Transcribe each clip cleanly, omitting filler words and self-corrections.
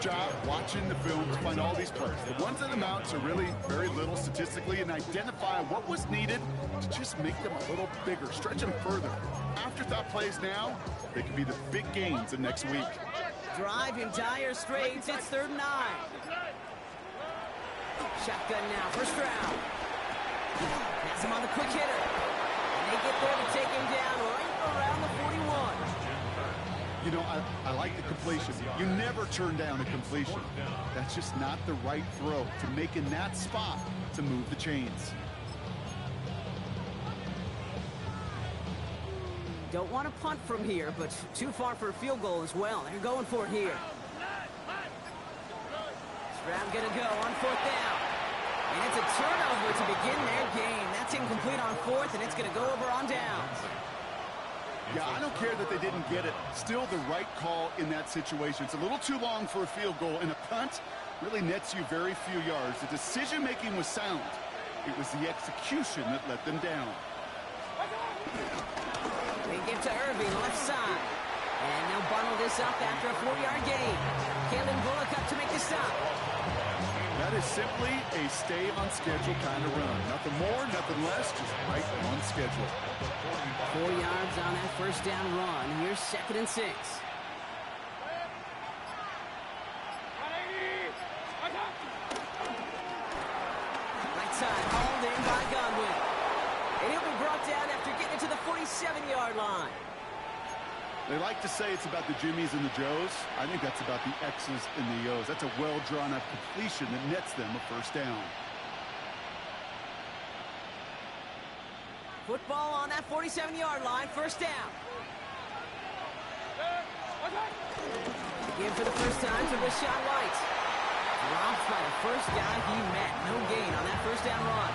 job watching the film to find all these plays. The ones that amount to really very little statistically and identify what was needed to just make them a little bigger, stretch them further. Afterthought plays now, they could be the big gains of next week. Drive in dire straits, it's 3rd and 9. Shotgun now, first round. Pass him on the quick hitter. And they get there to take him down right around the 41. You know, I like the completion. You never turn down a completion. That's just not the right throw to make in that spot to move the chains. Don't want to punt from here, but too far for a field goal as well. They're going for it here. Stroud gonna go on 4th down. And it's a turnover to begin their game. That's incomplete on 4th, and it's gonna go over on downs. Yeah, I don't care that they didn't get it. Still the right call in that situation. It's a little too long for a field goal, and a punt really nets you very few yards. The decision-making was sound. It was the execution that let them down. They give to Irving, left side. And they'll bundle this up after a 4-yard gain. Kalen Bullock up to make the stop. That is simply a stay-on-schedule kind of run. Nothing more, nothing less, just right on schedule. 4 yards on that first down run. Here's 2nd and 6. Right side, hauled in by Godwin. And he'll be brought down after getting to the 47-yard line. They like to say it's about the Jimmies and the Joes. I think that's about the X's and the O's. That's a well-drawn-up completion that nets them a first down. Football on that 47-yard line, first down. Again for the first time to Rashawn White. Dropped by the first guy he met. No gain on that first down run.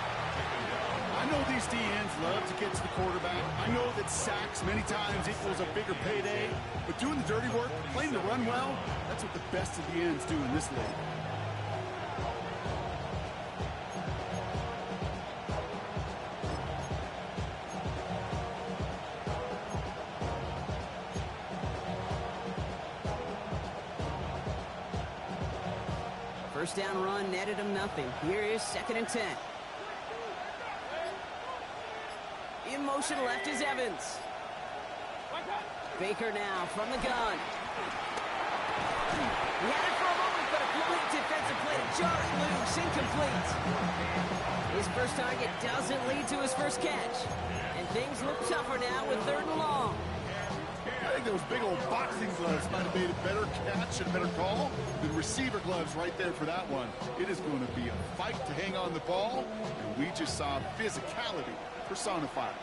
I know these DNs love to get to the quarterback. I know that sacks many times equals a bigger payday. But doing the dirty work, playing the run well, that's what the best of the ends do in this league. First down run netted him nothing. Here is 2nd and 10. In motion left is Evans. Baker now from the gun. He had it for a moment, but a great defensive play to jar it loose, incomplete. His first target doesn't lead to his first catch. And things look tougher now with 3rd and long. I think those big old boxing gloves might have made a better catch and a better call than receiver gloves right there for that one. It is going to be a fight to hang on the ball, and we just saw physicality personified.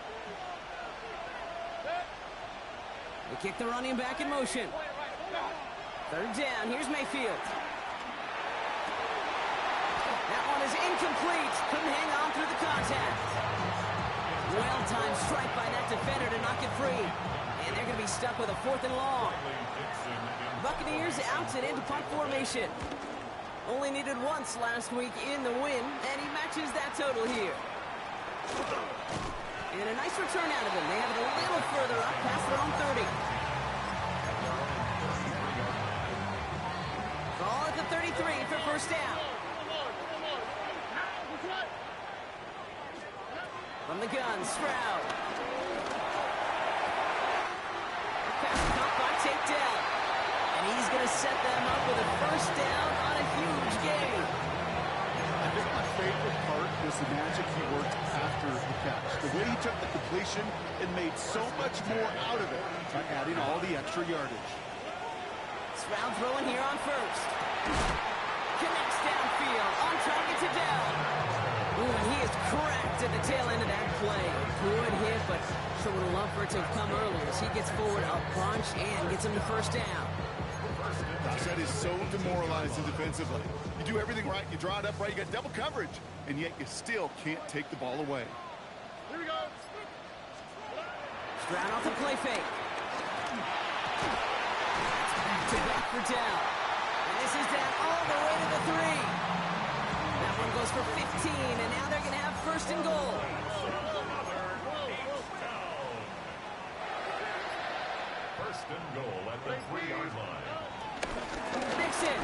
They kick the running back in motion. 3rd down, here's Mayfield. That one is incomplete. Couldn't hang on through the contact. Well-timed strike by that defender to knock it free. And they're going to be stuck with a 4th and long. Buccaneers out and into punt formation. Only needed once last week in the win, and he matches that total here. And a nice return out of him. They have it a little further up past their own 30. Ball at the 33 for first down. From the gun, Stroud. Pass caught by takedown. And he's going to set them up with a first down on a huge gain. I think my favorite part was the magic he worked after the catch. The way he took the completion and made so much more out of it by adding all the extra yardage. Stroud throwing here on first. Connects downfield, on target to Dell. Ooh, and he is cracked at the tail end of that play. Good hit, but sure would love for it to have come earlier as he gets forward a bunch and gets him to first down. Gosh, that is so demoralizing defensively. You do everything right, you draw it up right, you got double coverage, and yet you still can't take the ball away. Here we go. Stroud off the play fake. To back for down. And this is down all the way to the 3. That one goes for 15, and now they're going to have first and goal. First and goal at the 3-yard line. Nixon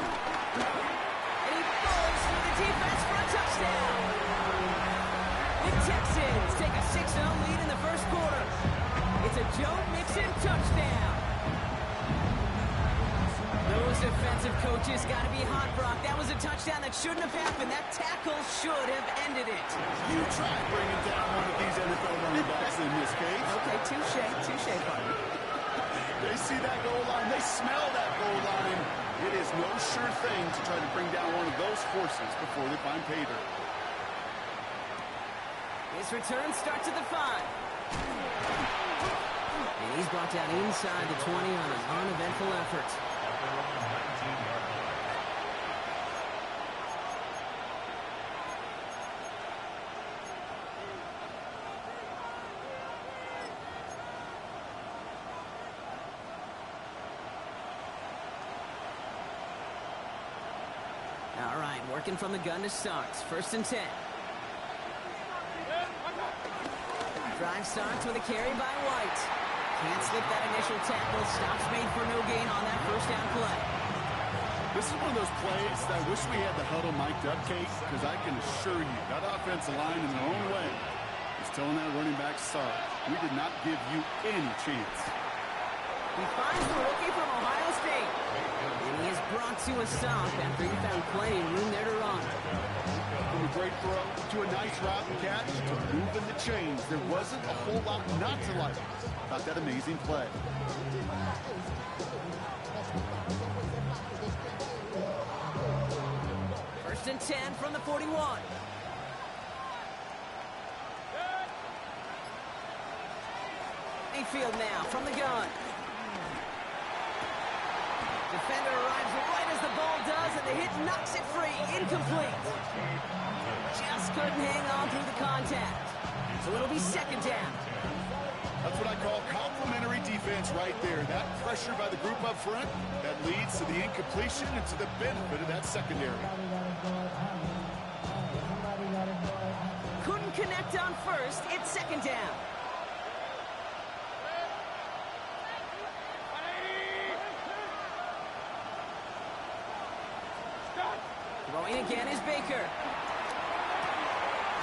The Texans take a 6-0 lead in the first quarter. It's a Joe Mixon touchdown. Those defensive coaches got to be hot, Brock. That was a touchdown that shouldn't have happened. That tackle should have ended it. You tried bringing down one of these NFL running backs in this case. Okay, touche, partner. They see that goal line. They smell that goal line. It is no sure thing to try to bring down one of those horses before they find pay dirt. His return starts at the 5. And he's brought down inside the 20 on an uneventful effort. All right, working from the gun to start. 1st and 10. Drive starts with a carry by White. Can't slip that initial tackle. Stops made for no gain on that first down play. This is one of those plays that I wish we had the huddle mic'd up, Kate, because I can assure you that offensive line in their own way is telling that running back, sorry, we did not give you any chance. He finds the rookie from Ohio State. And he is brought to a stop after he found plenty of room there to run. From a great throw to a nice route and catch to moving the chains. There wasn't a whole lot not to like about that amazing play. First and 10 from the 41. Mayfield now from the gun. Defender arrives right as the ball does, and the hit knocks it free. Incomplete. Just couldn't hang on through the contact. So it'll be 2nd down. That's what I call complimentary defense right there. That pressure by the group up front, that leads to the incompletion and to the benefit of that secondary. Couldn't connect on first. It's 2nd down. Throwing again is Baker.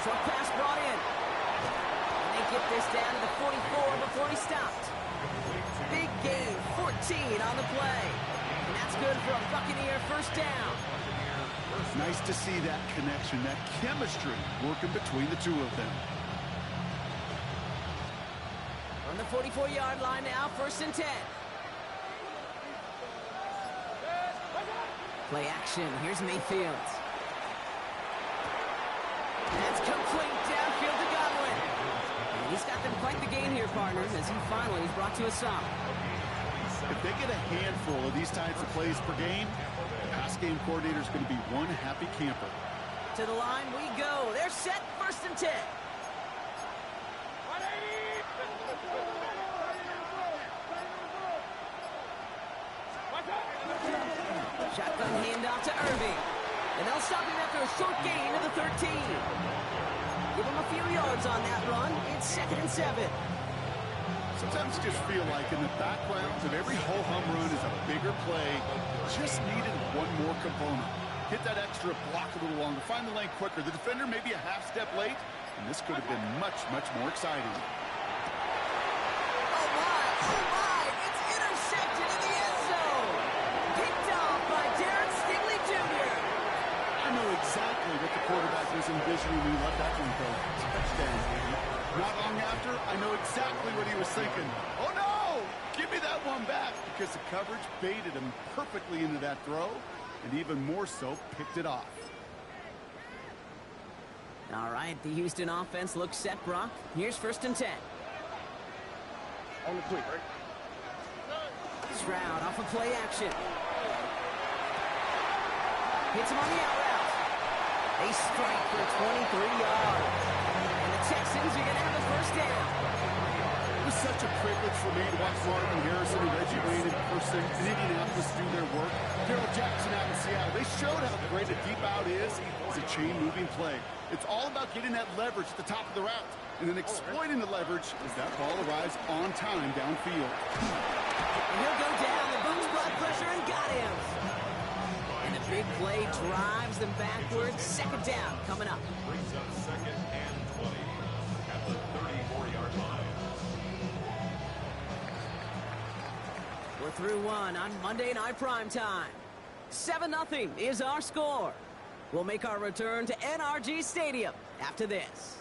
Short pass brought in. And they get this down to the 44 before he stopped. Big gain, 14 on the play. And that's good for a Buccaneer 1st down. Nice to see that connection, that chemistry working between the two of them. On the 44-yard line now, 1st and 10. Play action. Here's Mayfield. That's complete downfield to Godwin. And he's got them quite the gain here, partners, as he finally is brought to a stop. If they get a handful of these types of plays per game, the pass game coordinator is going to be one happy camper. To the line we go. They're set. 1st and 10. Shotgun handoff to Irving. And they'll stop him after a short gain of the 13. Give him a few yards on that run. It's 2nd and 7. Sometimes you just feel like in the background of every ho-hum run is a bigger play. Just needed one more component. Hit that extra block a little longer. Find the lane quicker. The defender may be a half step late, and this could have been much, much more exciting. Oh my, it's intercepted in the end zone. Picked off by Darren Stingley Jr. I know exactly what the quarterback was envisioning when he let that one go. Touchdown, baby. Not long after, I know exactly what he was thinking. Oh no! Give me that one back, because the coverage baited him perfectly into that throw, and even more so, picked it off. All right, the Houston offense looks set, Brock. Here's 1st and 10. On the quick, right? Stroud off of play action. Hits him on the out route. They strike for 23 yards. And the Texans are going to have a 1st down. It was such a privilege for me to watch Marvin Harrison and Reggie Wayne in person in Indianapolis do their work. Darrell Jackson out in Seattle. They showed how great a deep out is. It's a chain-moving play. It's all about getting that leverage at the top of the route and then exploiting the leverage as that ball arrives on time downfield. And he'll go down. The Bucs brought pressure and got him. And the big play drives them backwards. 2nd down coming up. Brings up 2nd and 20. We're through one on Monday Night Primetime. 7-0 is our score. We'll make our return to NRG Stadium after this.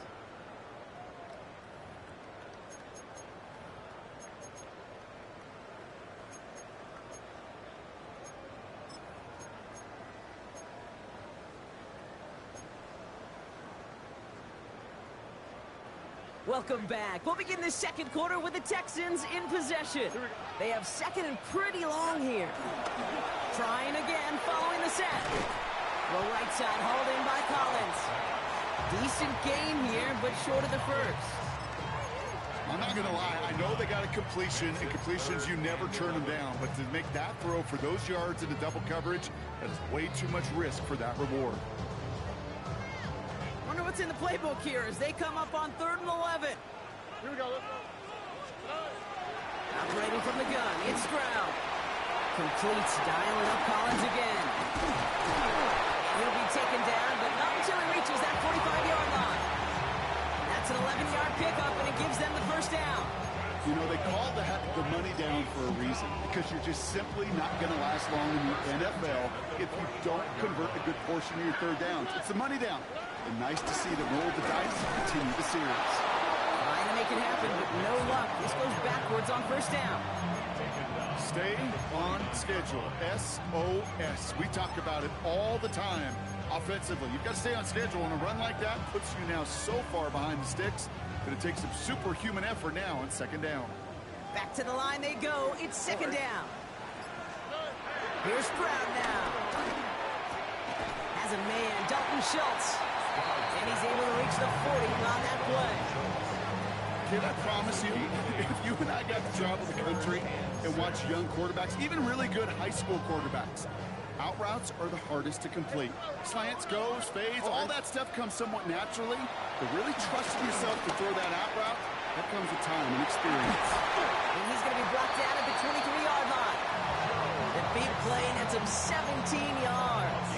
Welcome back. We'll begin the second quarter with the Texans in possession. They have second and pretty long here. Trying again following the set. Well, right side hauled in by Collins. Decent game here, but short of the first. I'm not going to lie. I know they got a completion, and completions, you never turn them down. But to make that throw for those yards into double coverage, that is way too much risk for that reward. Wonder what's in the playbook here as they come up on 3rd and 11. Here we go. Operating from the gun, it's Stroud. Completes, dialing up Collins again. He'll be taken down, but not until he reaches that 45-yard line. That's an 11-yard pickup, and it gives them the first down. You know, they call that the money down for a reason, because you're just simply not going to last long in the NFL if you don't convert a good portion of your third downs. It's the money down. And nice to see them roll the dice and continue the series. Trying to make it happen, but no luck. This goes backwards on first down. Stay on schedule. SOS. We talk about it all the time offensively. You've got to stay on schedule, and a run like that puts you now so far behind the sticks that it takes some superhuman effort now on second down. Back to the line they go. It's second down. Here's Stroud now. Has a man, Dalton Schultz. And he's able to reach the 40 on that play. Kid, I promise you, if you and I got to travel the country and watch young quarterbacks, even really good high school quarterbacks, out routes are the hardest to complete. Slants, goes, fades, all that stuff comes somewhat naturally, but really trusting yourself to throw that out route, that comes with time and experience. And he's going to be brought down at the 23-yard line. The big play nets him 17 yards.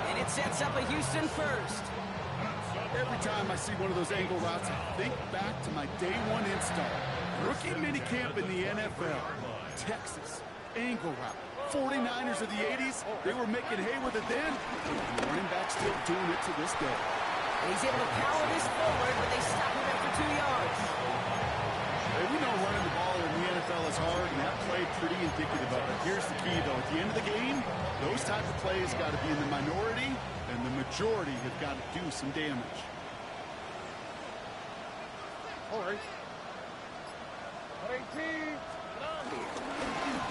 And it sets up a Houston first. Every time I see one of those angle routes, I think back to my day one install. Rookie minicamp in the NFL. Texas, angle route. 49ers of the 80s, they were making hay with it then. And the running back still doing it to this day. And he's able to power this forward, but they stop him after 2 yards. Hey, we know running the ball in the NFL is hard, and that play pretty indicative of it. Here's the key, though. At the end of the game, those type of plays got to be in the minority, and the majority have got to do some damage. All right. 18.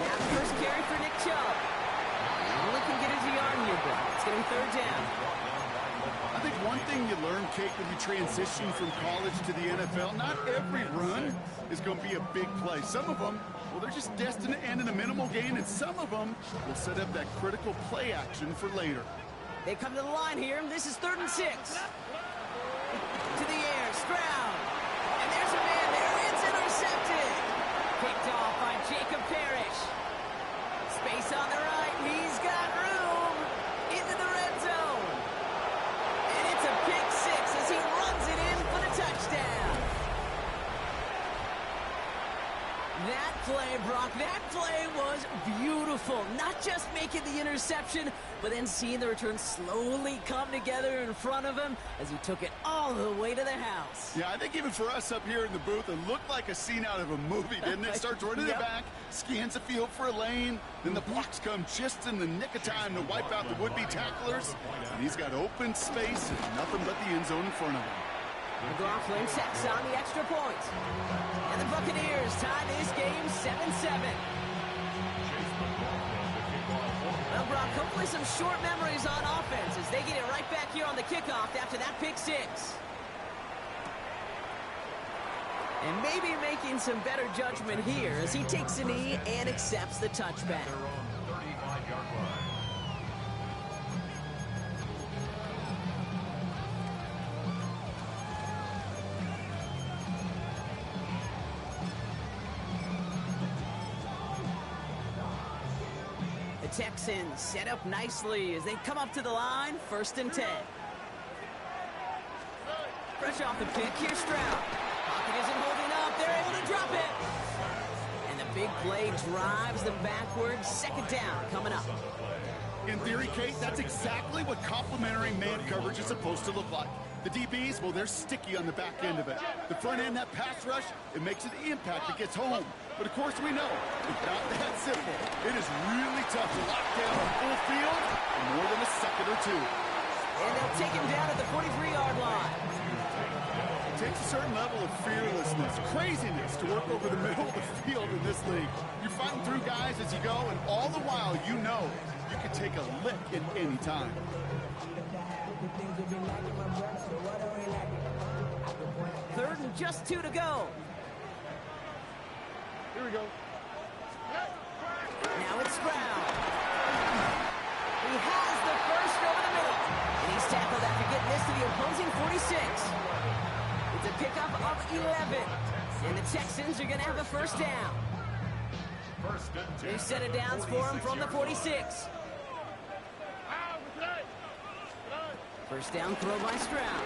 That first carry for Nick Chubb. Only can get his yard here, but it's going to be third down. I think one thing you learn, Kate, when you transition from college to the NFL, not every run is going to be a big play. Some of them, well, they're just destined to end in a minimal gain, and some of them will set up that critical play action for later. They come to the line here. This is 3rd and 6. To the air, Stroud. And there's a man there. It's intercepted. Picked off by Jacob Parrish. Space on the right. He's got room into the red zone. And it's a pick 6 as he runs it in for the touchdown. That play, Brock, that play was beautiful. Not just making the interception, but then seeing the return slowly come together in front of him as he took it all the way to the house. Yeah, I think even for us up here in the booth, it looked like a scene out of a movie, didn't it? Starts running it back, scans the field for a lane, then the blocks come just in the nick of time to wipe out the would-be tacklers, and he's got open space and nothing but the end zone in front of him. McLaughlin sets on the extra point. And the Buccaneers tie this game 7-7. Well, Brock, hopefully some short memories on offense as they get it right back here on the kickoff after that pick 6. And maybe making some better judgment here as he takes a knee and accepts the touchback. Texans set up nicely as they come up to the line, 1st and 10. Fresh off the pick, here's Stroud. Pocket isn't holding big play drives them backwards. Second down coming up. In theory, Kate, that's exactly what complementary man coverage is supposed to look like. The DBs, well, they're sticky on the back end of it. The front end, that pass rush, it makes an impact that gets home. But, of course, we know it's not that simple. It is really tough to lock down a full field in more than a second or two. And they'll take him down at the 43-yard line. It takes a certain level of fearlessness, craziness to work over the middle of the field in this league. You're fighting through guys as you go, and all the while you know you can take a lick at any time. Third and just 2 to go. Here we go. Now it's Brown. He has the first over the middle. And he's tackled after getting this to the opposing 46. It's a pickup of 11. And the Texans are going to have a first down. New set of downs for him from the 46. First down throw by Stroud.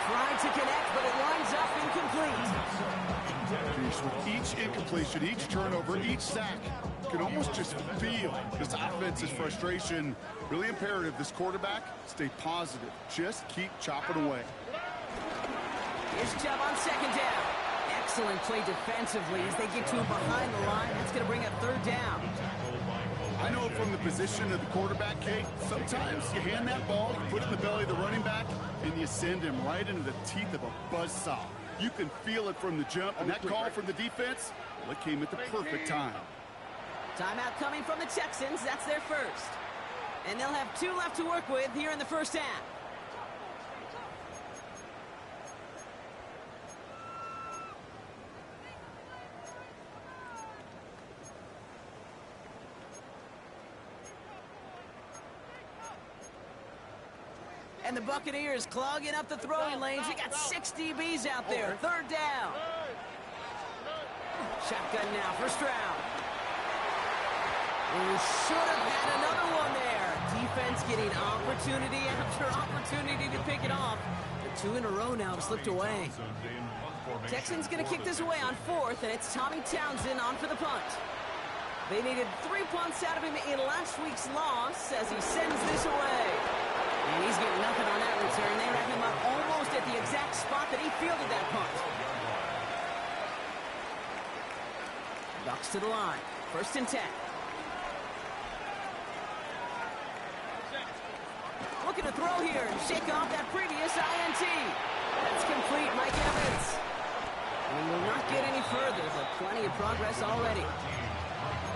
Trying to connect, but it lines up incomplete. With each incompletion, each turnover, each sack, you can almost just feel this offense's frustration. Really imperative this quarterback stay positive. Just keep chopping away. Here's Chubb on second down. Excellent play defensively as they get to him behind the line. That's going to bring up third down. I know from the position of the quarterback, Kate, sometimes you hand that ball, you put it in the belly of the running back, and you send him right into the teeth of a buzzsaw. You can feel it from the jump, and that call from the defense, well, it came at the perfect time. Timeout coming from the Texans. That's their first. And they'll have 2 left to work with here in the first half. And the Buccaneers clogging up the throwing lanes. They got 6 DBs out there. Third down. Shotgun now for Stroud. Who should have had another one there. Defense getting opportunity after opportunity to pick it off. The 2 in a row now have slipped away. Texans going to kick this away on 4th, and it's Tommy Townsend on for the punt. They needed 3 punts out of him in last week's loss as he sends this away. And he's getting nothing on that return. They wrap him up almost at the exact spot that he fielded that punt. Ducks to the line. First and 10. Looking to throw here and shake off that previous INT. That's complete, Mike Evans. And will not get any further, but plenty of progress already.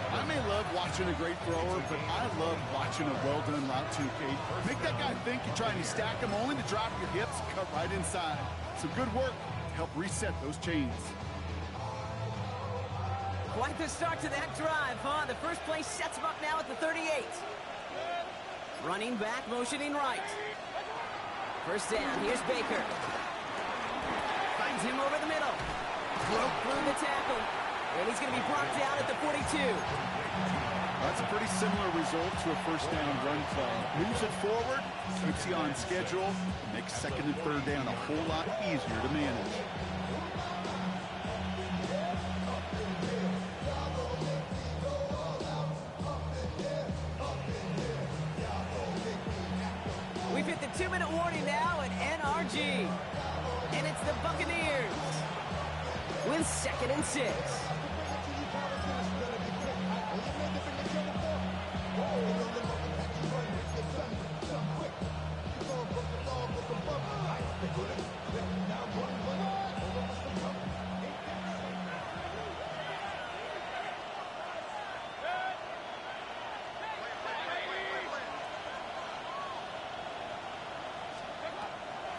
I may love watching a great thrower, but I love watching a well-done route too, Kate. Make that guy think you're trying to stack him only to drop your hips and cut right inside. Some good work to help reset those chains. Quite the start to that drive, huh? The first play sets him up now at the 38. Running back, motioning right. First down, here's Baker. Finds him over the middle. Broke through the tackle. And he's going to be brought down at the 42. That's a pretty similar result to a first down run play. Moves it forward, keeps you on schedule, makes second and third down a whole lot easier to manage. We've hit the 2-minute warning now at NRG. And it's the Buccaneers with second and 6.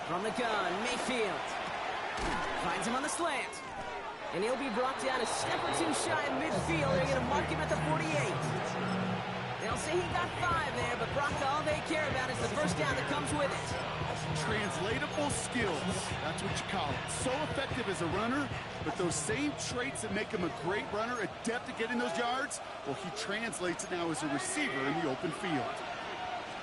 From the gun, Mayfield finds him on the slant. And he'll be brought down a step or 2 shy of midfield. They're going to mark him at the 48. They'll say he got 5 there, but Brock, all they care about is the first down that comes with it. Translatable skills, that's what you call it. So effective as a runner, but those same traits that make him a great runner, adept at getting those yards, well, he translates it now as a receiver in the open field.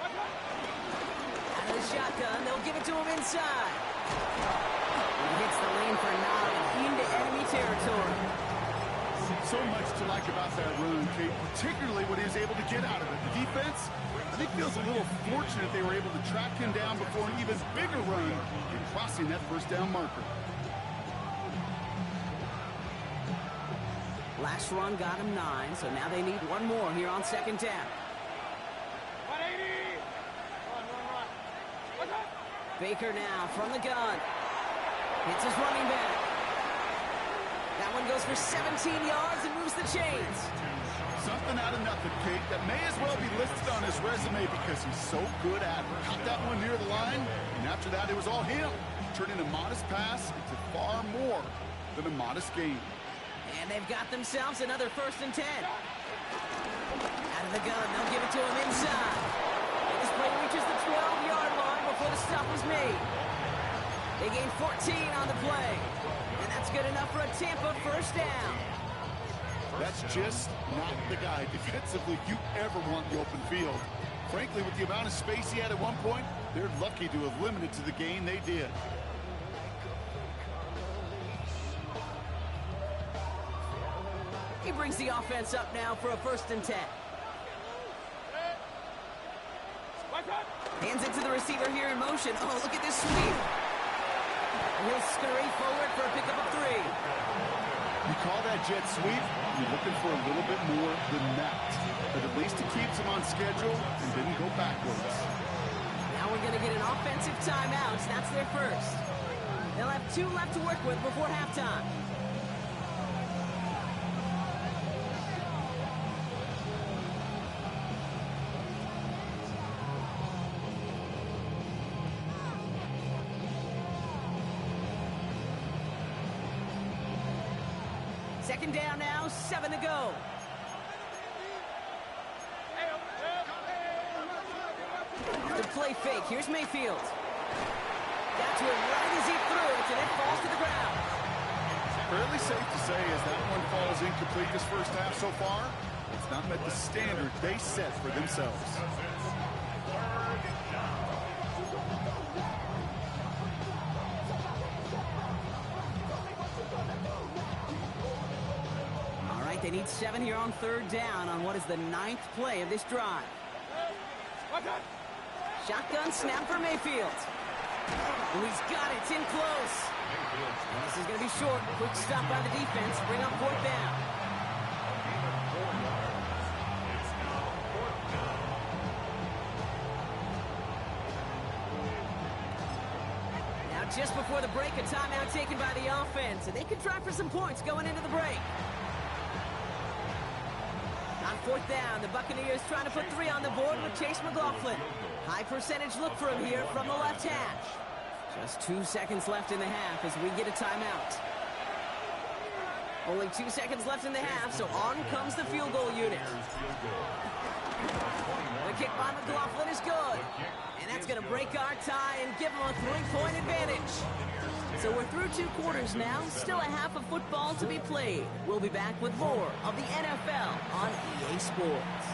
Out of the shotgun, they'll give it to him inside. He hits the lane for 9 into enemy territory. So much to like about that run, Kate, particularly what he was able to get out of it. The defense, I think, feels a little fortunate they were able to track him down before an even bigger run in crossing that first down marker. Last run got him 9, so now they need one more here on second down. 180! Run. Baker now from the gun. Hits his running back. That one goes for 17 yards and moves the chains. Something out of nothing, Kate, that may as well be listed on his resume because he's so good at it. Caught that one near the line, and after that, it was all him, turning a modest pass into far more than a modest gain. And they've got themselves another 1st and 10. Out of the gun, they'll give it to him inside. And this play reaches the 12-yard line before the stop was made. They gain 14 on the play. And that's good enough for a Tampa 1st down. That's just not the guy defensively you ever want in the open field. Frankly, with the amount of space he had at one point, they're lucky to have limited to the gain they did. He brings the offense up now for a 1st and 10. Hands it to the receiver here in motion. Oh, look at this sweep. And he'll scurry forward for a pickup of 3. You call that jet sweep, you're looking for a little bit more than that. But at least it keeps him on schedule and didn't go backwards. Now we're going to get an offensive timeout. That's their first. They'll have 2 left to work with before halftime. Second down now, 7 to go. The play fake. Here's Mayfield. Got to it right as he threw it, and it falls to the ground. Fairly safe to say as that one falls incomplete this first half so far, it's not met the standard they set for themselves. They need 7 here on 3rd down on what is the 9th play of this drive. Shotgun snap for Mayfield. Oh, he's got it. It's in close. And this is going to be short. Quick stop by the defense. Bring up 4th down. Now just before the break, a timeout taken by the offense. And they can try for some points going into the break. On 4th down, the Buccaneers trying to put 3 on the board with Chase McLaughlin. High percentage look for him here from the left hash. Just 2 seconds left in the half as we get a timeout. Only 2 seconds left in the half, so on comes the field goal unit. The kick by McLaughlin is good. And that's going to break our tie and give them a 3-point advantage. So we're through 2 quarters now. Still a half of football to be played. We'll be back with more of the NFL on EA Sports.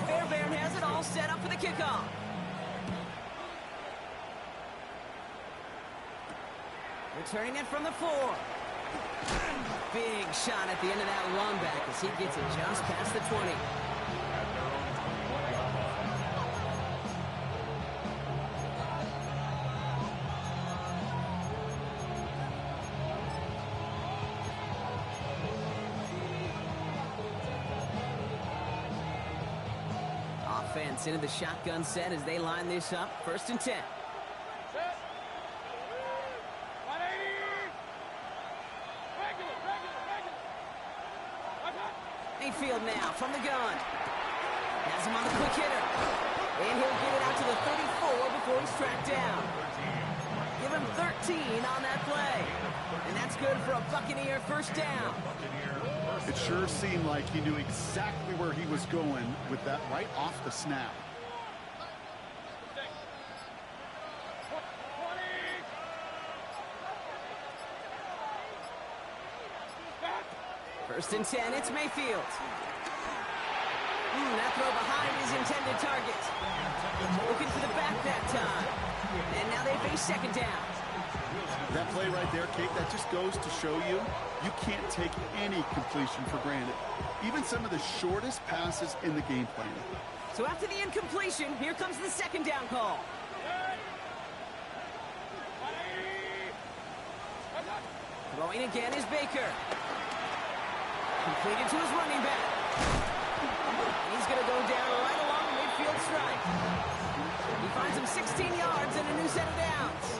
Fairbairn has it all set up for the kickoff. Returning it from the 4. Big shot at the end of that run back as he gets it just past the 20. Offense into the shotgun set as they line this up. 1st and 10. Mayfield now from the gun. Has him on the quick hitter. And he'll get it out to the 34 before he's tracked down. Give him 13 on that play. And that's good for a Buccaneer 1st down. It sure seemed like he knew exactly where he was going with that right off the snap. First and 10, it's Mayfield. That throw behind his intended target. Looking for the back that time. And now they face 2nd down. That play right there, Kate, that just goes to show you, you can't take any completion for granted. Even some of the shortest passes in the game plan. So after the incompletion, here comes the second down call. Throwing again is Baker. Completed to his running back. He's going to go down right along the midfield stripe. He finds him 16 yards and a new set of downs.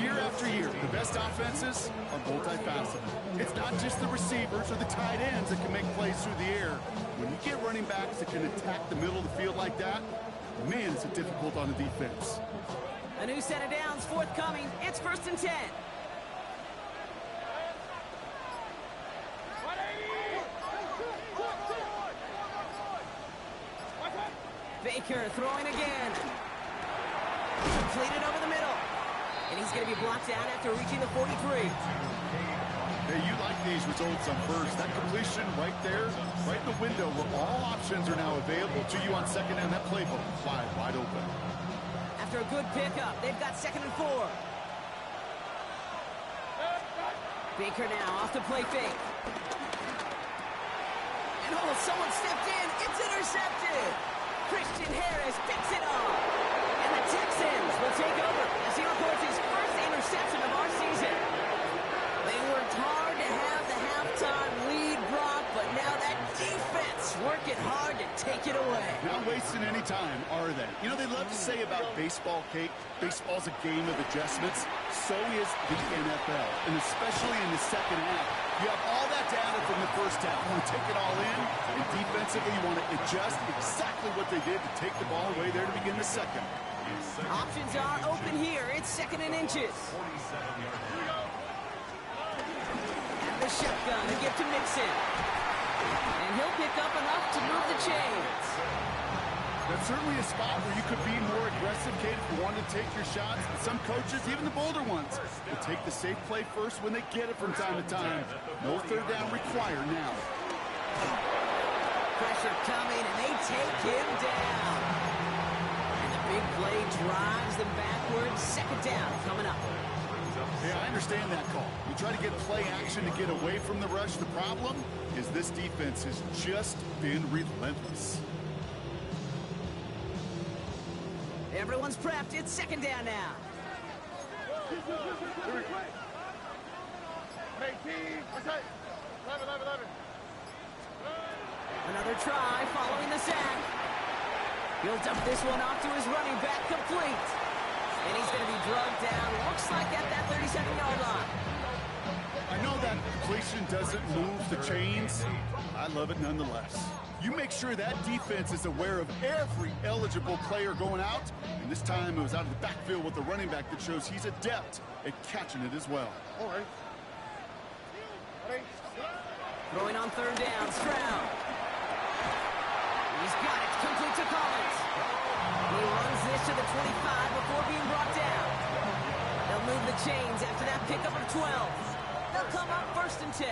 Year after year, the best offenses are multifaceted. It's not just the receivers or the tight ends that can make plays through the air. When you get running backs that can attack the middle of the field like that, man, is it difficult on the defense. A new set of downs forthcoming. It's 1st and 10. Baker throwing again. Completed over the middle. And he's going to be blocked out after reaching the 43. Hey, you like these results on first. That completion right there, right in the window where all options are now available to you on second and that playbook wide open. After a good pickup, they've got 2nd and 4. Baker now off to play fake. And oh, someone stepped in. It's intercepted. Christian Harris picks it off. And the Texans will take over as he records his first interception of our season. They worked hard to have the halftime lead, Brock, but now that defense working hard to take it away. Not wasting any time, are they? You know, they love to say about baseball, Kate, baseball's a game of adjustments. So is the NFL, and especially in the second half. You have all that data from the first half. You want to take it all in, and defensively you want to adjust exactly what they did to take the ball away there to begin the second. Options are open here. It's 2nd and inches. And the shotgun to give to Mixon. And he'll pick up enough to move the chains. That's certainly a spot where you could be more aggressive, Kate, if you want to take your shots. And some coaches, even the bolder ones, will take the safe play first when they get it from time to time. No third down required now. Pressure coming, and they take him down. And the big play drives them backwards. 2nd down coming up. Yeah, I understand that call. You try to get play action to get away from the rush. The problem is this defense has just been relentless. Everyone's prepped. It's 2nd down now. Another try following the sack. He'll dump this one off to his running back, complete. And he's going to be drugged down, looks like at that 37-yard line. I know that completion doesn't move the chains. I love it nonetheless. You make sure that defense is aware of every eligible player going out. And this time it was out of the backfield with the running back that shows he's adept at catching it as well. All right. Throwing on 3rd down, Stroud. He's got it, complete to Collins. He runs this to the 25 before being brought down. They'll move the chains after that pickup of 12. They'll come up 1st and 10.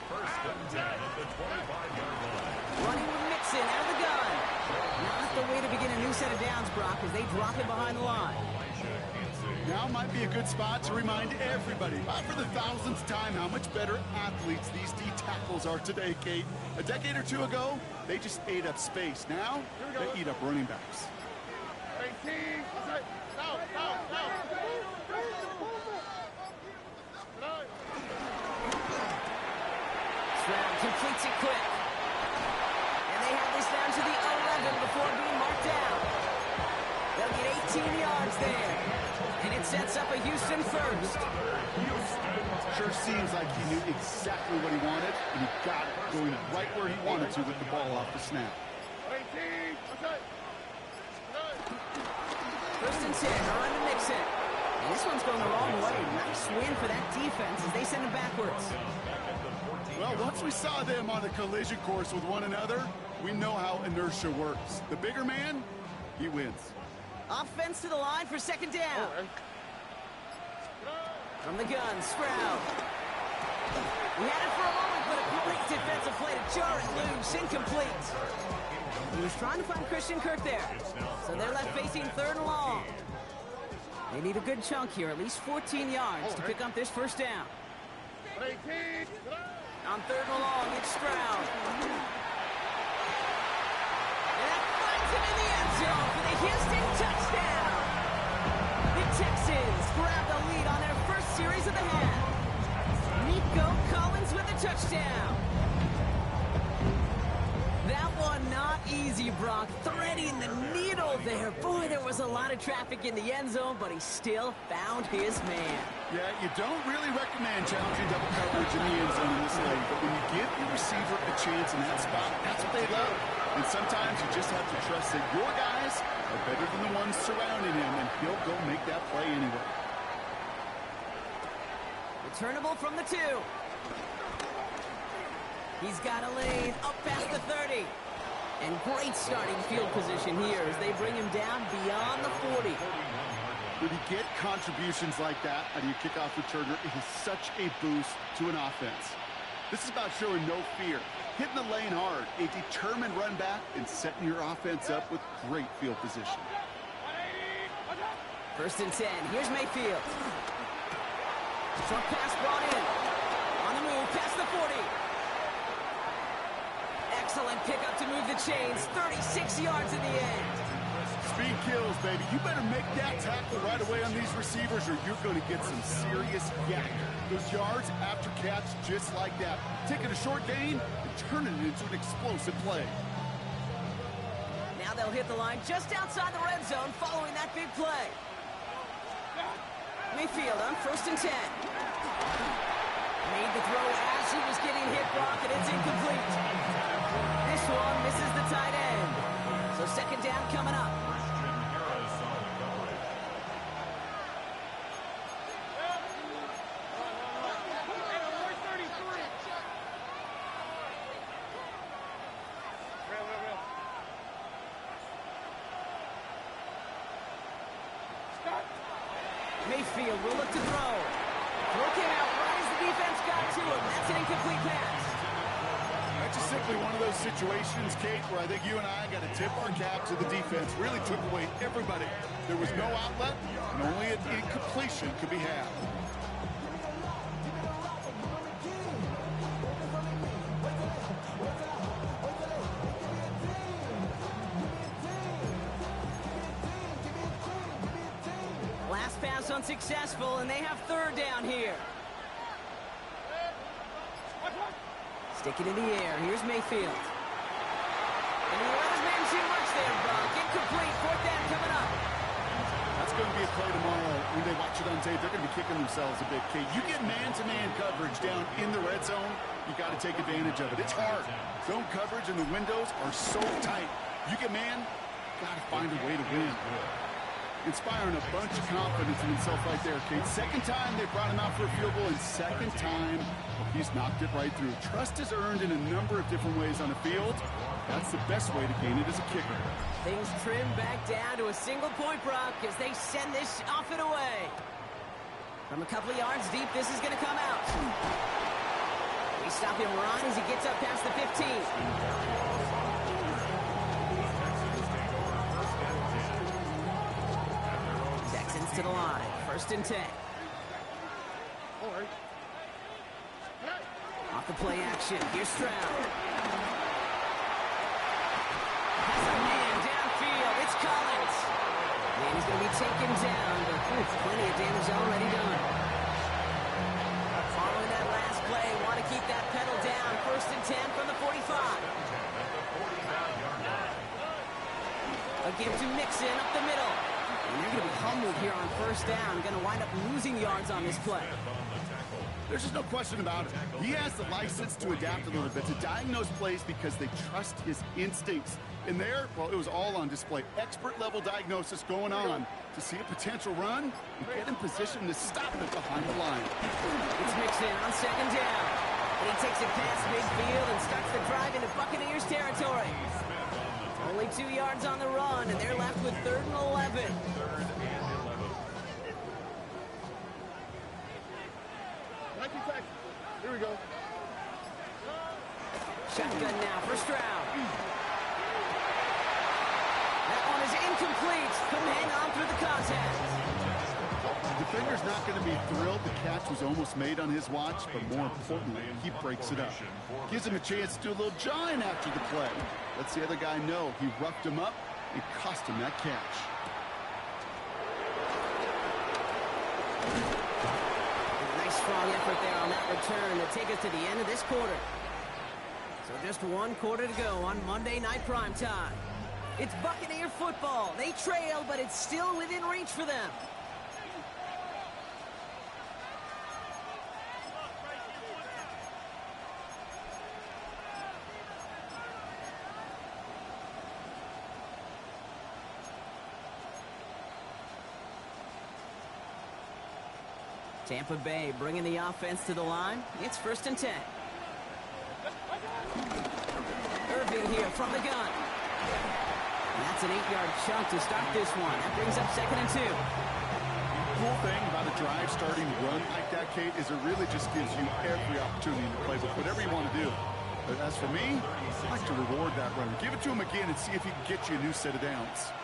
1st and 10 at the 25-yard line. Running with Mixon out of the gun. Not the way to begin a new set of downs, Brock, as they drop it behind the line. Now might be a good spot to remind everybody, for the 1000th time, how much better athletes these D tackles are today, Kate. A decade or two ago, they just ate up space. Now, they eat up running backs. Stroud completes it quick. And they have this down to the 11 before being marked down. They'll get 18 yards there. And it sets up a Houston first. Sure seems like he knew exactly what he wanted, and he got it, going right where he wanted to with the ball off the snap. 1st and 10, around to Mixon. And this one's going the wrong way. Nice win for that defense as they send it backwards. Well, once we saw them on a collision course with one another, we know how inertia works. The bigger man, he wins. Offense to the line for 2nd down. From the gun, Stroud. He had it for a moment, but a great defensive play to jar it loose, incomplete. He was trying to find Christian Kirk there. So they're left facing 3rd and long. They need a good chunk here, at least 14 yards to pick up this first down. On 3rd and long, it's Stroud. And that finds him in the end zone for the Houston touchdown. The Texans grab the lead on their first series of the half. Nico Collins with a touchdown. That one not easy, Brock. Threading the needle there. Boy, there was a lot of traffic in the end zone, but he still found his man. Yeah, you don't really recommend challenging double coverage in the end zone in this league, but when you give your receiver a chance in that spot, that's what they love. And sometimes you just have to trust that your guys are better than the ones surrounding him, and he'll go make that play anyway. Returnable from the 2. He's got a lane up past the 30. And great starting field position here as they bring him down beyond the 40. When you get contributions like that out of your kickoff returner, it is such a boost to an offense. This is about showing no fear, hitting the lane hard, a determined run back, and setting your offense up with great field position. 1st and 10. Here's Mayfield. Short pass brought in. On the move, past the 40. Excellent pickup to move the chains. 36 yards in the end. Speed kills, baby. You better make that tackle right away on these receivers or you're going to get some serious yak. Those yards after catch just like that. Taking a short gain and turning it into an explosive play. Now they'll hit the line just outside the red zone following that big play. Mayfield on 1st and 10. Made the throw as he was getting hit, Brock, and it's incomplete. This one misses the tight end. So 2nd down coming up. Mayfield will look to throw. Throw came out right as the defense got to him. That's an incomplete pass. That's just simply one of those situations, Kate, where I think you and I got to tip our cap to the defense. Really took away everybody. There was no outlet, and only an incompletion could be had. Last pass unsuccessful, and they have 3rd down here. Stick it in the air. Here's Mayfield. And he let his man too much there, Brock. Incomplete. 4th down coming up. That's going to be a play tomorrow. When they watch it on tape, they're going to be kicking themselves a bit, Kate. You get man-to-man coverage down in the red zone, you got to take advantage of it. It's hard. Zone coverage and the windows are so tight. You get man, got to find a way to win. Inspiring a bunch of confidence in himself right there, Kate. 2nd time they brought him out for a field goal, and 2nd time he's knocked it right through. Trust is earned in a number of different ways on the field. That's the best way to gain it as a kicker. Things trim back down to a single point, Brock, as they send this off and away. From a couple of yards deep, this is going to come out. We stop him right as he gets up past the 15. Texans to the line. 1st and 10. Off the play action. Here's Stroud. Has a man downfield. It's Collins. And he's going to be taken down, but plenty of damage already done. Following that last play, want to keep that pedal down. 1st and 10 from the 45. Again to Mixon up the middle. And they're going to be humbled here on 1st down. Going to wind up losing yards on this play. There's just no question about it. He has the license to adapt a little bit, to diagnose plays because they trust his instincts. And there, well, it was all on display. Expert-level diagnosis going on to see a potential run and get in position to stop it behind the line. It's Mixon on 2nd down. And he takes it past midfield and starts the drive into Buccaneers territory. Only 2 yards on the run, and they're left with 3rd and 11. Here we go. Shotgun now for Stroud. That one is incomplete. Couldn't hang on through the contact. defender's not going to be thrilled. The catch was almost made on his watch, but more importantly, he breaks it up. Gives him a chance to do a little jawing after the play. Lets the other guy know he roughed him up and cost him that catch. Nice strong effort there on that return to take us to the end of this quarter. So just one quarter to go on Monday Night Primetime. It's Buccaneer football. They trail, but it's still within reach for them. Tampa Bay bringing the offense to the line. It's 1st and 10. Irving here from the gun. And that's an 8-yard chunk to start this one. That brings up 2nd and 2. Cool thing about a drive starting run like that, Kate, is it really just gives you every opportunity to play with whatever you want to do. But as for me, I like to reward that run. Give it to him again and see if he can get you a new set of downs.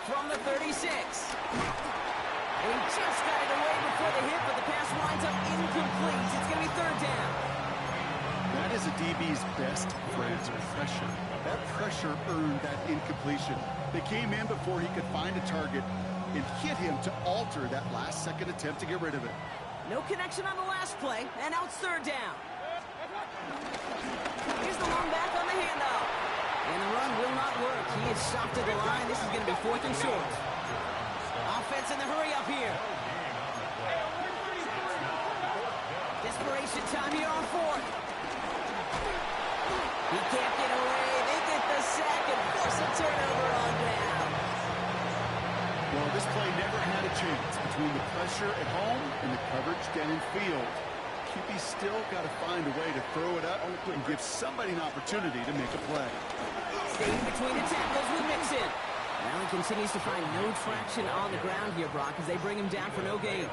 From the 36. And he just got it away before the hit, but the pass winds up incomplete. It's going to be 3rd down. That is a DB's best friend, pressure. That pressure earned that incompletion. They came in before he could find a target and hit him to alter that last-second attempt to get rid of it. No connection on the last play, and now it's 3rd down. Here's the long back on the handoff. And the run will not work. He is stopped at the line. This is going to be 4th and short. Offense in the hurry up here. Desperation time here on 4th. He can't get away. They get the sack and force a turnover on down. Well, this play never had a chance between the pressure at home and the coverage downfield. QB still got to find a way to throw it up and give somebody an opportunity to make a play. Staying between the tackles with Mixon. Now he continues to find no traction on the ground here, Brock, as they bring him down for no gain.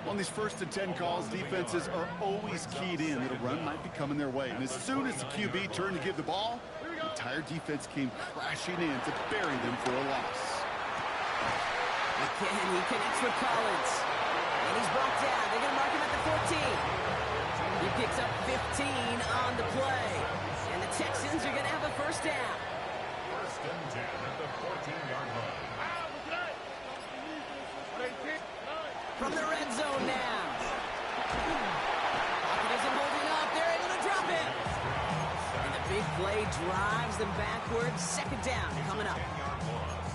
On these 1st and 10 calls, defenses are always keyed in that a run might be coming their way. And as soon as the QB turned to give the ball, the entire defense came crashing in to bury them for a loss. Again, he connects with Collins. And he's brought down. They're going to mark him at the 14. He picks up 15 on the play. And the Texans are going to have a 1st down. 1st and 10 at the 14-yard line. From the red zone now. Pocket isn't holding up. They're able to drop it. And the big play drives them backwards. 2nd down coming up.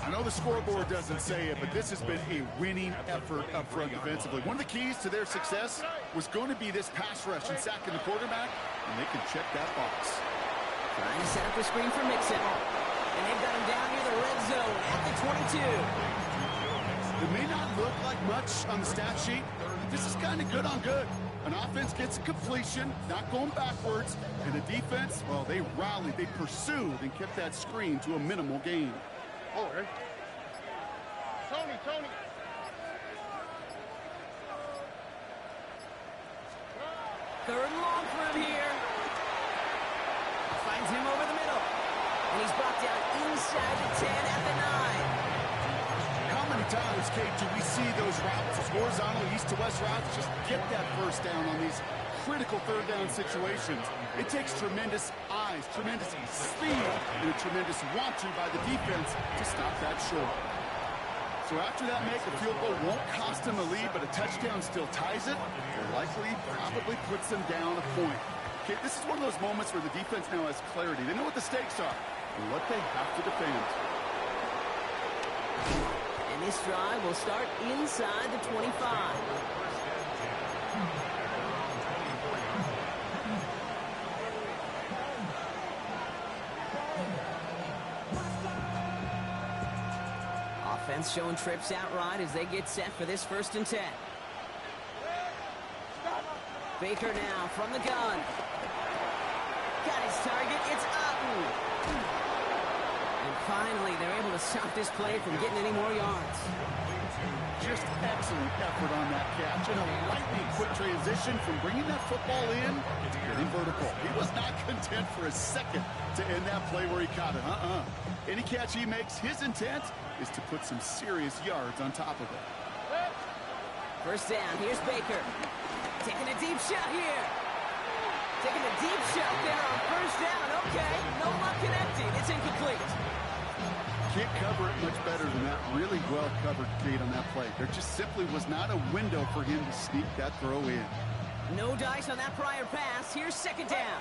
I know the scoreboard doesn't say it, but this has been a winning effort up front defensively. One of the keys to their success was going to be this pass rush and sacking the quarterback, and they can check that box. Trying to set up a screen for Mixon. And they've got him down near the red zone at the 22. It may not look like much on the stat sheet, but this is kind of good on good. An offense gets a completion, not going backwards, and the defense, well, they rallied, they pursued, and kept that screen to a minimal gain. Oh, hey. Tony. 3rd and long for him here. Finds him over the middle. And he's brought down inside the 10 at the 9. How many times, Kate, do we see those routes, those horizontal east-to-west routes, just get that 1st down on these critical 3rd down situations? It takes tremendous eyes, tremendous speed, and a tremendous want-to by the defense to stop that short. So after that make, a field goal won't cost them a lead, but a touchdown still ties it, or likely probably puts them down a point. Okay, this is one of those moments where the defense now has clarity. They know what the stakes are and what they have to defend. And this drive will start inside the 25. Offense showing trips outright as they get set for this 1st and 10. Baker now from the gun. Got his target. It's Otten. And finally, they're able to to stop this play from getting any more yards. Just excellent effort on that catch, and a lightning quick transition from bringing that football in to getting vertical. He was not content for a second to end that play where he caught it. Any catch he makes, his intent is to put some serious yards on top of it. First down, here's Baker. Taking a deep shot here. Taking a deep shot there on first down. Okay, no luck connecting. It's incomplete. Can't cover it much better than that. Really well covered, Kate, on that play. There just simply was not a window for him to sneak that throw in. No dice on that prior pass. Here's second down.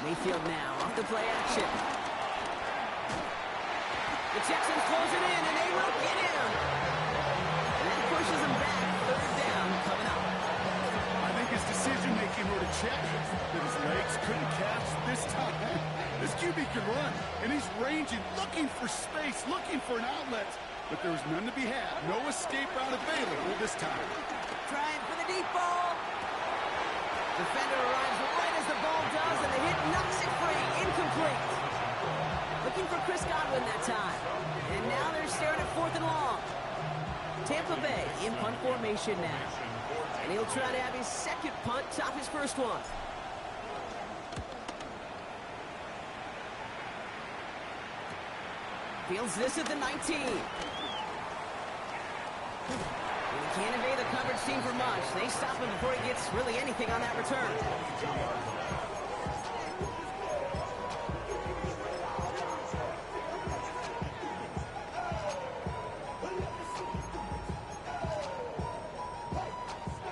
Mayfield now off the play action. The Texans close it in, and they will get him. And that pushes him back. Third down coming up. I think his decision-making were to check that his legs couldn't catch this time. This QB can run, and he's ranging, looking for space, looking for an outlet. But there was none to be had. No escape route available this time. Trying for the deep ball. Defender arrives right as the ball does, and the hit knocks it free. Incomplete. Looking for Chris Godwin that time. And now they're staring at 4th and long. Tampa Bay in punt formation now. And he'll try to have his second punt top his first one. Fields this at the 19. And he can't evade the coverage team for much. They stop him before he gets really anything on that return.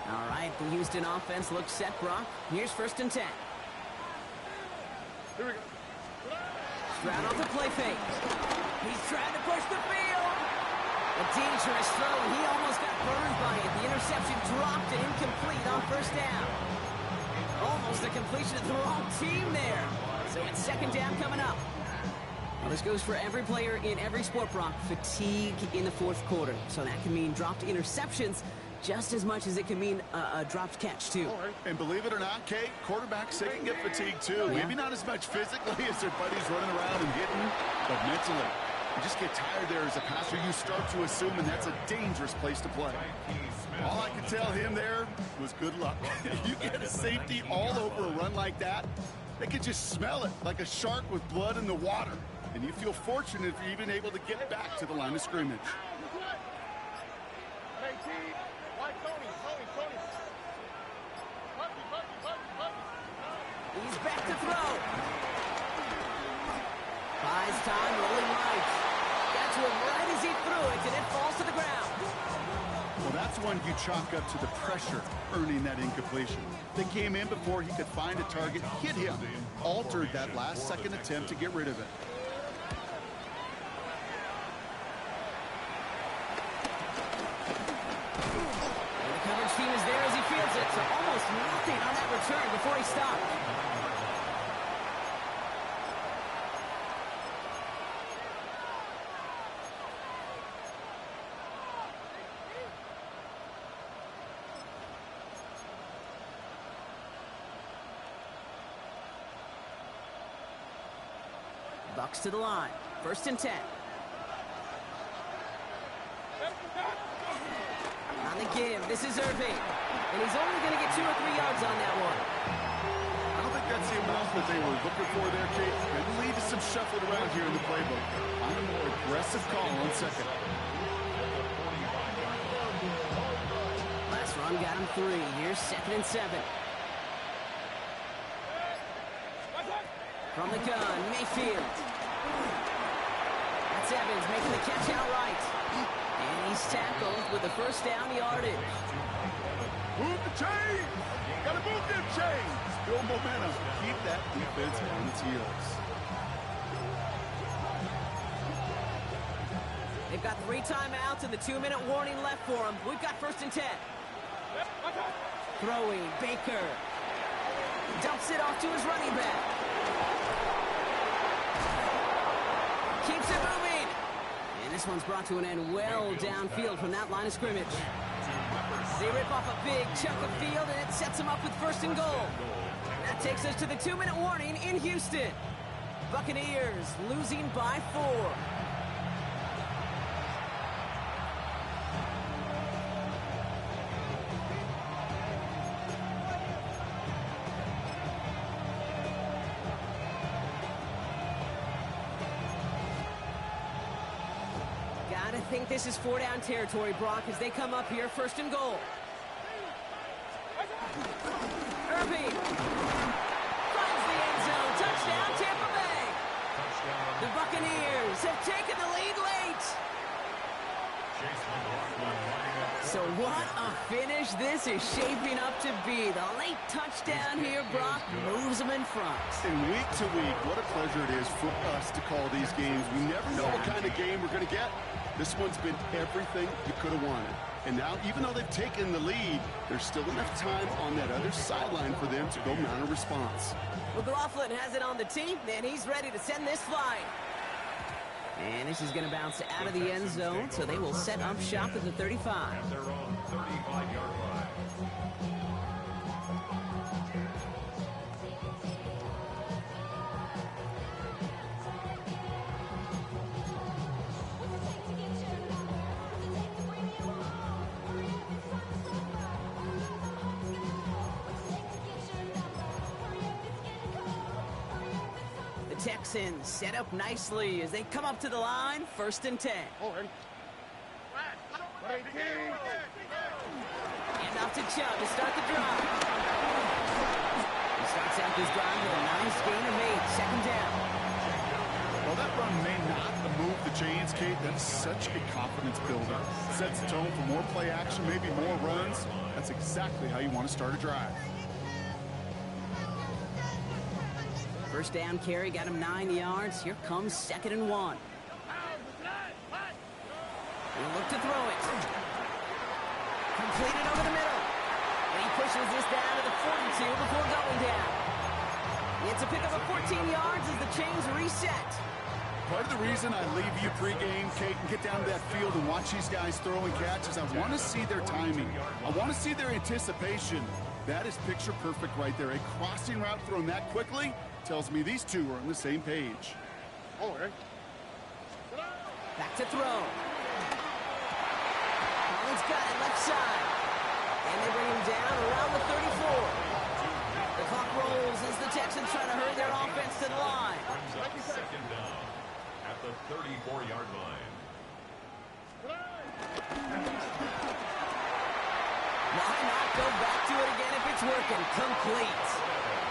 All right, the Houston offense looks set, Brock. Here's 1st and 10. Here we go. Stroud off the play fake. He's trying to push the field. A dangerous throw, and he almost got burned by it. The interception dropped and incomplete on first down. Almost a completion of the wrong team there. So it's second down coming up. Well, this goes for every player in every sport, Brock. Fatigue in the 4th quarter. So that can mean dropped interceptions just as much as it can mean a dropped catch, too. And believe it or not, Kate, quarterbacks, they can get fatigued, too. Yeah. Maybe not as much physically as their buddies running around and hitting, but mentally. You just get tired there as a passer. You start to assume, and that's a dangerous place to play. All I could tell him there was good luck. You get a safety all over a run like that, they could just smell it like a shark with blood in the water. And you feel fortunate if you're even able to get back to the line of scrimmage. He's back to throw. Buys time, rolling right. Got to him right as he threw it, and it falls to the ground. Well, that's one you chalk up to the pressure earning that incompletion. They came in before he could find a target, hit him, altered that last-second attempt to get rid of it. And the coverage team is there as he fields it, so almost nothing on that return before he stopped. Bucks to the line. 1st and 10. On the give, this is Irving. And he's only going to get 2 or 3 yards on that one. I don't think that's the amount that they were looking for there, Kate. Maybe lead to some shuffling around here in the playbook. On a more aggressive call on second. Last run got him 3. Here's 2nd and 7. From the gun, Mayfield. That's Evans making the catch outright. And he's tackled with the first down yardage. Move the chains! Gotta move them chains! Build momentum. Keep that defense on its heels. They've got 3 timeouts and the 2-minute warning left for them. We've got 1st and 10. Throwing, Baker. Dumps it off to his running back. Keeps it moving. And this one's brought to an end well downfield from that line of scrimmage. They rip off a big chunk of field, and it sets them up with 1st and goal. That takes us to the 2-minute warning in Houston. Buccaneers losing by 4. Gotta think this is 4-down territory, Brock, as they come up here, 1st and goal. Irving finds the end zone. Touchdown, Tampa Bay. The Buccaneers have taken the lead late. So what a finish this is shaping up to be. The late touchdown here, Brock, moves them in front. And week to week, what a pleasure it is for us to call these games. We never know what kind of game we're going to get. This one's been everything you could have wanted. And now, even though they've taken the lead, there's still enough time on that other sideline for them to go mount a response. Well, Gffsl has it on the team, and he's ready to send this flying. And this is going to bounce out of the end zone, so they will set up shop at the 35. At their own 35-yard line. Texans set up nicely as they come up to the line, 1st and 10. And off to Chubb to start the drive. He starts out this drive with a nice gain of 8, 2nd down. Well, that run may not move the chains, Kate. That's such a confidence builder. Sets the tone for more play action, maybe more runs. That's exactly how you want to start a drive. 1st down carry got him 9 yards. Here comes 2nd and 1. He'll look to throw it. Completed over the middle. And he pushes this down to the 42 before going down. It's a pickup of 14 yards as the chains reset. Part of the reason I leave you pregame, Kate, and get down to that field and watch these guys throw and catch is I want to see their timing. I want to see their anticipation. That is picture perfect right there. A crossing route thrown that quickly tells me these two are on the same page. Back to throw. Collins got it left side. And they bring him down around the 34. The clock rolls as the Texans try to hurry their offense to the line. Brings up 2nd down at the 34-yard line. Why not go back to it again if it's working? Complete.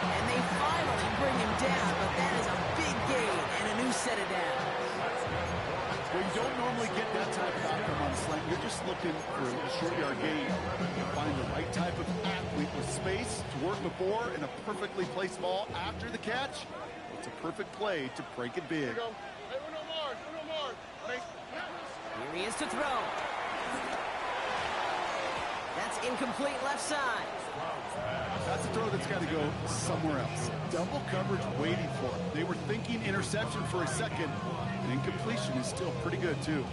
And they finally bring him down, but that is a big gain and a new set of downs. Well, you don't normally get that type of outcome on a slant. You're just looking for a short yard gain. You find the right type of athlete with space to work before and a perfectly placed ball after the catch. It's a perfect play to break it big. Here he is to throw. That's incomplete left side. That's a throw that's got to go somewhere else. Double coverage waiting for it. They were thinking interception for a second, and incompletion is still pretty good, too.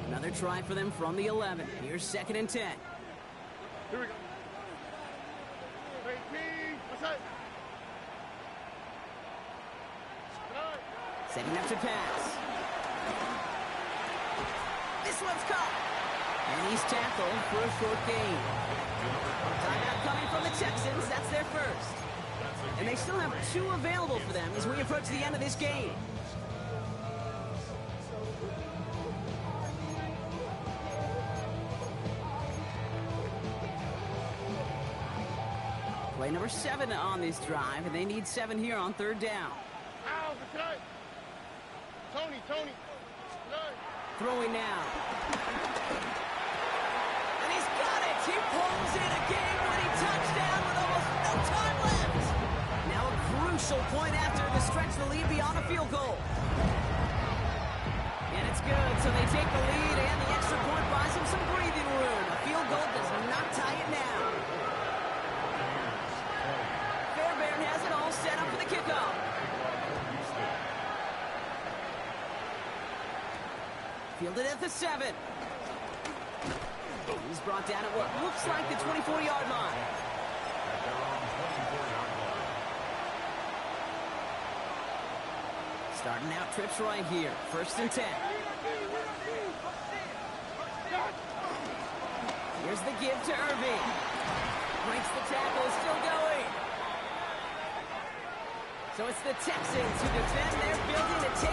Another try for them from the 11. Here's 2nd and 10. Here we go. Setting up to pass. This one's caught. And he's tackled for a short gain. Timeout coming from the Texans. That's their first. And they still have 2 available for them as we approach the end of this game. Play number 7 on this drive, and they need 7 here on 3rd down. Tony. Throwing now. And he's got it. He pulls in a game-winning touchdown with almost no time left. Now a crucial point after to stretch the lead beyond a field goal. And it's good, so they take the lead, and the extra point buys them some breathing room. A field goal does not tie it now. Fairbairn has it all set up for the kickoff. Fielded at the 7. He's brought down at what looks like the 24-yard line. At their own 24-yard line. Starting out trips right here. 1st and 10. Here's the give to Irving. Breaks the tackle, is still going. So it's the Texans who defend their building to take